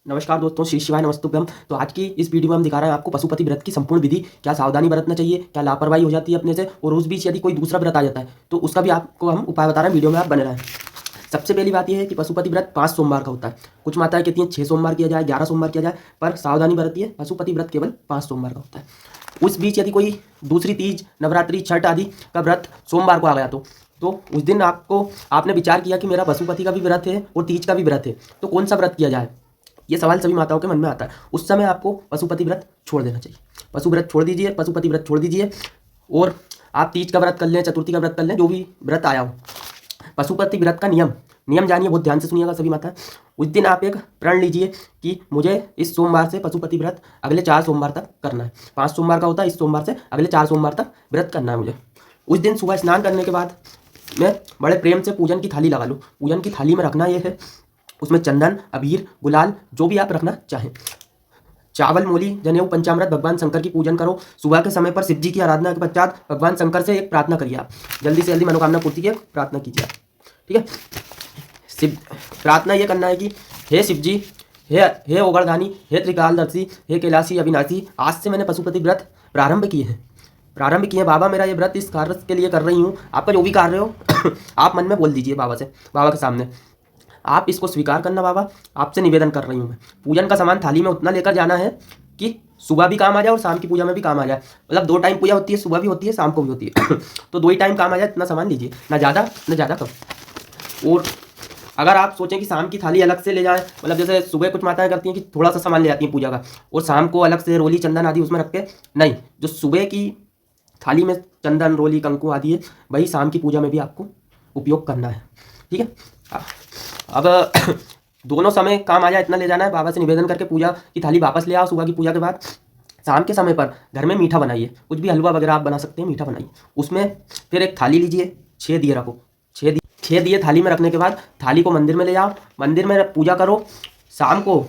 नमस्कार दोस्तों, श्री शिवाय नमस्तुभ्यम। तो आज की इस वीडियो में हम दिखा रहे हैं आपको पशुपति व्रत की संपूर्ण विधि, क्या सावधानी बरतना चाहिए, क्या लापरवाही हो जाती है अपने से, और उस बीच यदि कोई दूसरा व्रत आ जाता है तो उसका भी आपको हम उपाय बता रहे हैं। वीडियो में आप बने रहें। सबसे पहली बात यह है कि पशुपति व्रत 5 सोमवार का होता है। कुछ माताएं कहती हैं 6 सोमवार किया जाए, 11 सोमवार किया जाए, पर सावधानी बरतिए, पशुपति व्रत केवल 5 सोमवार का होता है। उस बीच यदि कोई दूसरी तीज, नवरात्रि, छठ आदि का व्रत सोमवार को आ गया तो उस दिन आपने विचार किया कि मेरा पशुपति का भी व्रत है और तीज का भी व्रत है, तो कौन सा व्रत किया जाए, ये सवाल सभी माताओं के मन में आता है। उस समय आपको पशुपति व्रत छोड़ देना चाहिए। पशु व्रत छोड़ दीजिए, पशुपति व्रत छोड़ दीजिए, और आप तीज का व्रत कर लें, चतुर्थी का व्रत कर लें, जो भी व्रत आया हो। पशुपति व्रत का नियम जानिए, बहुत ध्यान से सुनिएगा सभी माता। उस दिन आप एक प्रण लीजिए कि मुझे इस सोमवार से पशुपति व्रत अगले 4 सोमवार तक करना है। 5 सोमवार का होता है, इस सोमवार से अगले 4 सोमवार तक व्रत करना है मुझे। उस दिन सुबह स्नान करने के बाद मैं बड़े प्रेम से पूजन की थाली लगा लूँ। पूजन की थाली में रखना ये है, उसमें चंदन, अबीर, गुलाल, जो भी आप रखना चाहें, चावल, मूली, जनेऊ, पंचामृत, भगवान शंकर की पूजन करो। सुबह के समय पर शिव जी की आराधना के पश्चात भगवान शंकर से एक प्रार्थना करिए। आप जल्दी से जल्दी मनोकामना पूर्ति की एक प्रार्थना कीजिए आप, ठीक है। शिव प्रार्थना ये करना है कि हे शिव जी, हे ओगरदानी, हे त्रिकालदर्शी, हे कैलाशी अविनाशी, आज से मैंने पशुपति व्रत प्रारंभ किए हैं बाबा। मेरा ये व्रत इस कार्य के लिए कर रही हूँ। आपका जो भी कार्य हो आप मन में बोल दीजिए बाबा से, बाबा के सामने आप इसको स्वीकार करना। बाबा, आपसे निवेदन कर रही हूँ मैं। पूजन का सामान थाली में उतना लेकर जाना है कि सुबह भी काम आ जाए और शाम की पूजा में भी काम आ जाए। मतलब 2 टाइम पूजा होती है, सुबह भी होती है, शाम को भी होती है तो 2 ही टाइम काम आ जाए, इतना सामान लीजिए, ना ज़्यादा कम। और अगर आप सोचें कि शाम की थाली अलग से ले जाएं, मतलब जैसे सुबह कुछ माताएं करती हैं कि थोड़ा सा सामान ले आती हैं पूजा का और शाम को अलग से रोली, चंदन आदि उसमें रख के, नहीं, जो सुबह की थाली में चंदन, रोली, कंकु आदि है, वही शाम की पूजा में भी आपको उपयोग करना है, ठीक है। अब दोनों समय काम आ जाए इतना ले जाना है। बाबा से निवेदन करके पूजा की थाली वापस ले आओ। सुबह की पूजा के बाद शाम के समय पर घर में मीठा बनाइए, कुछ भी हलवा वगैरह आप बना सकते हैं, मीठा बनाइए। उसमें फिर एक थाली लीजिए, 6 दिए रखो। 6 दिए थाली में रखने के बाद थाली को मंदिर में ले जाओ, मंदिर में पूजा करो, शाम को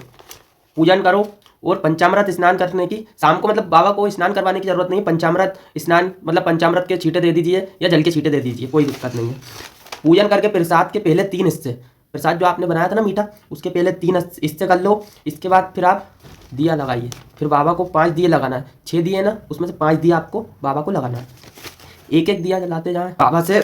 पूजन करो। और पंचामृत स्नान करने की, शाम को मतलब बाबा को स्नान करवाने की जरूरत नहीं, पंचामृत स्नान मतलब पंचामृत के छींटे दे दीजिए या जल के छींटे दे दीजिए, कोई दिक्कत नहीं है। पूजन करके प्रसाद के पहले 3 हिस्से, प्रसाद जो आपने बनाया था ना मीठा, उसके पहले 3 हिस्से कर लो। इसके बाद फिर आप दिया लगाइए। फिर बाबा को 5 दिए लगाना है। 6 दिए ना, उसमें से 5 दिया आपको बाबा को लगाना है। एक दिया जलाते जाएं, बाबा से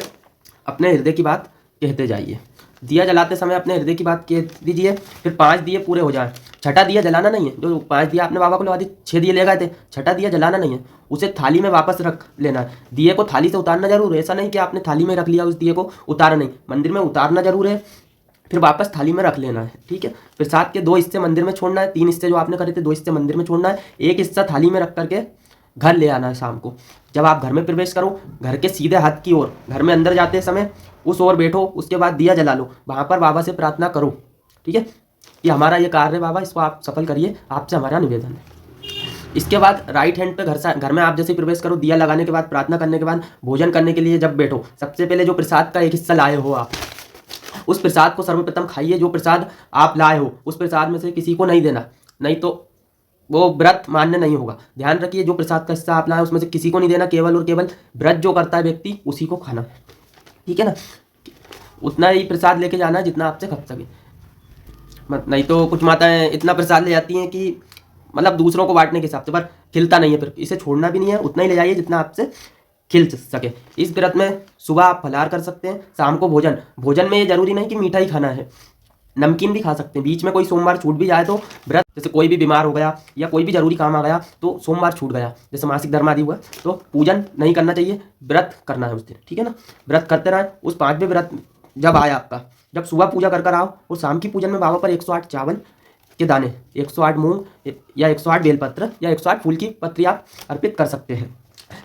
अपने हृदय की बात कहते जाइए। दिया जलाते समय अपने हृदय की बात कह दीजिए। फिर 5 दिए पूरे हो जाएं। छठा दिया जलाना नहीं है। जो 5 दिया आपने बाबा को लगा दिए, 6 दिए ले गए थे, छठा दिया जलाना नहीं है, उसे थाली में वापस रख लेना है। दिए को थाली से उतारना जरूर है, ऐसा नहीं कि आपने थाली में रख लिया उस दिए को, उतारा नहीं, मंदिर में उतारना जरूर है, फिर वापस थाली में रख लेना है, ठीक है। प्रसाद के 2 हिस्से मंदिर में छोड़ना है। 3 हिस्से जो आपने करे थे, 2 हिस्से मंदिर में छोड़ना है। 1 हिस्सा थाली में रख करके घर ले आना है शाम को। जब आप घर में प्रवेश करो, घर के सीधे हाथ की ओर, घर में अंदर जाते समय उस ओर बैठो, उसके बाद दिया जला लो, वहाँ पर बाबा से प्रार्थना करो, ठीक है, कि हमारा ये कार्य है बाबा, इसको आप सफल करिए, आपसे हमारा निवेदन है। इसके बाद राइट हैंड पे घर में आप जैसे प्रवेश करो, दिया लगाने के बाद, प्रार्थना करने के बाद, भोजन करने के लिए जब बैठो, सबसे पहले जो प्रसाद का 1 हिस्सा लाए हो आप, उस प्रसाद को सर्वप्रथम खाइए। जो प्रसाद आप लाए हो उस प्रसाद में से किसी को नहीं देना, नहीं तो वो व्रत मान्य नहीं होगा। ध्यान रखिए, जो प्रसाद का हिस्सा आप लाए उसमें से किसी को नहीं देना, केवल और केवल व्रत जो करता है व्यक्ति उसी को खाना, ठीक है ना। उतना ही प्रसाद लेके जाना है जितना आपसे खप सके। नहीं तो कुछ माताएं इतना प्रसाद ले जाती हैं कि मतलब दूसरों को बांटने के हिसाब से, पर खिलता नहीं है, फिर इसे छोड़ना भी नहीं है, उतना ही ले जाइए जितना आपसे खिल सके। इस व्रत में सुबह आप फलाहार कर सकते हैं, शाम को भोजन में ये जरूरी नहीं कि मीठा ही खाना है, नमकीन भी खा सकते हैं। बीच में कोई सोमवार छूट भी जाए तो व्रत, जैसे कोई भी बीमार हो गया या कोई भी जरूरी काम आ गया तो सोमवार छूट गया, जैसे मासिक धर्म आदि हुआ, तो पूजन नहीं करना चाहिए, व्रत करना है उस दिन, ठीक है ना। व्रत करते रहें। उस 5वें व्रत जब आया आपका, जब सुबह पूजा कर आओ और शाम की पूजन में बाबा पर 108 चावल के दाने, 108 मूंग या 108 बेलपत्र या 108 फूल की पत्री आप अर्पित कर सकते हैं।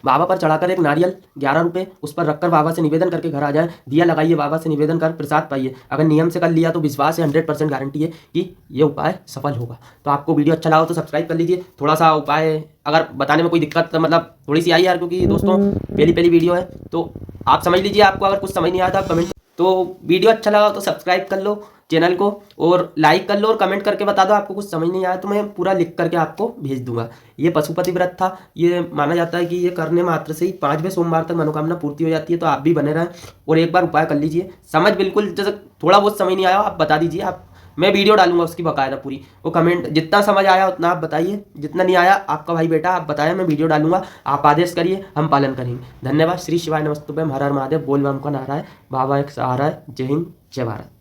बाबा पर चढ़ाकर एक नारियल 11 रुपये उस पर रखकर बाबा से निवेदन करके घर आ जाएं। दिया लगाइए, बाबा से निवेदन कर प्रसाद पाइए। अगर नियम से कर लिया तो विश्वास है, 100% गारंटी है कि ये उपाय सफल होगा। तो आपको वीडियो अच्छा लगा तो सब्सक्राइब कर लीजिए। थोड़ा सा उपाय अगर बताने में कोई दिक्कत मतलब थोड़ी सी आई यार, क्योंकि दोस्तों पहली वीडियो है, तो आप समझ लीजिए। आपको अगर कुछ समझ नहीं आया तो आप कमेंट, तो वीडियो अच्छा लगा तो सब्सक्राइब कर लो चैनल को, और लाइक कर लो, और कमेंट करके बता दो आपको कुछ समझ नहीं आया तो मैं पूरा लिख करके आपको भेज दूंगा। ये पशुपति व्रत था। ये माना जाता है कि ये करने मात्र से ही 5वें सोमवार तक मनोकामना पूर्ति हो जाती है। तो आप भी बने रहें और एक बार उपाय कर लीजिए। समझ बिल्कुल, जैसे थोड़ा बहुत समझ नहीं आया आप बता दीजिए, आप मैं वीडियो डालूंगा उसकी बाकायदा पूरी। वो कमेंट जितना समझ आया उतना आप बताइए, जितना नहीं आया आपका भाई बेटा आप बताएं, मैं वीडियो डालूंगा, आप आदेश करिए, हम पालन करेंगे। धन्यवाद। श्री शिवाय नमस्तुभ्यम, हर हर महादेव, बोल बम का नारा है, बाबा एक सहारा है। जय हिंद, जय भारत।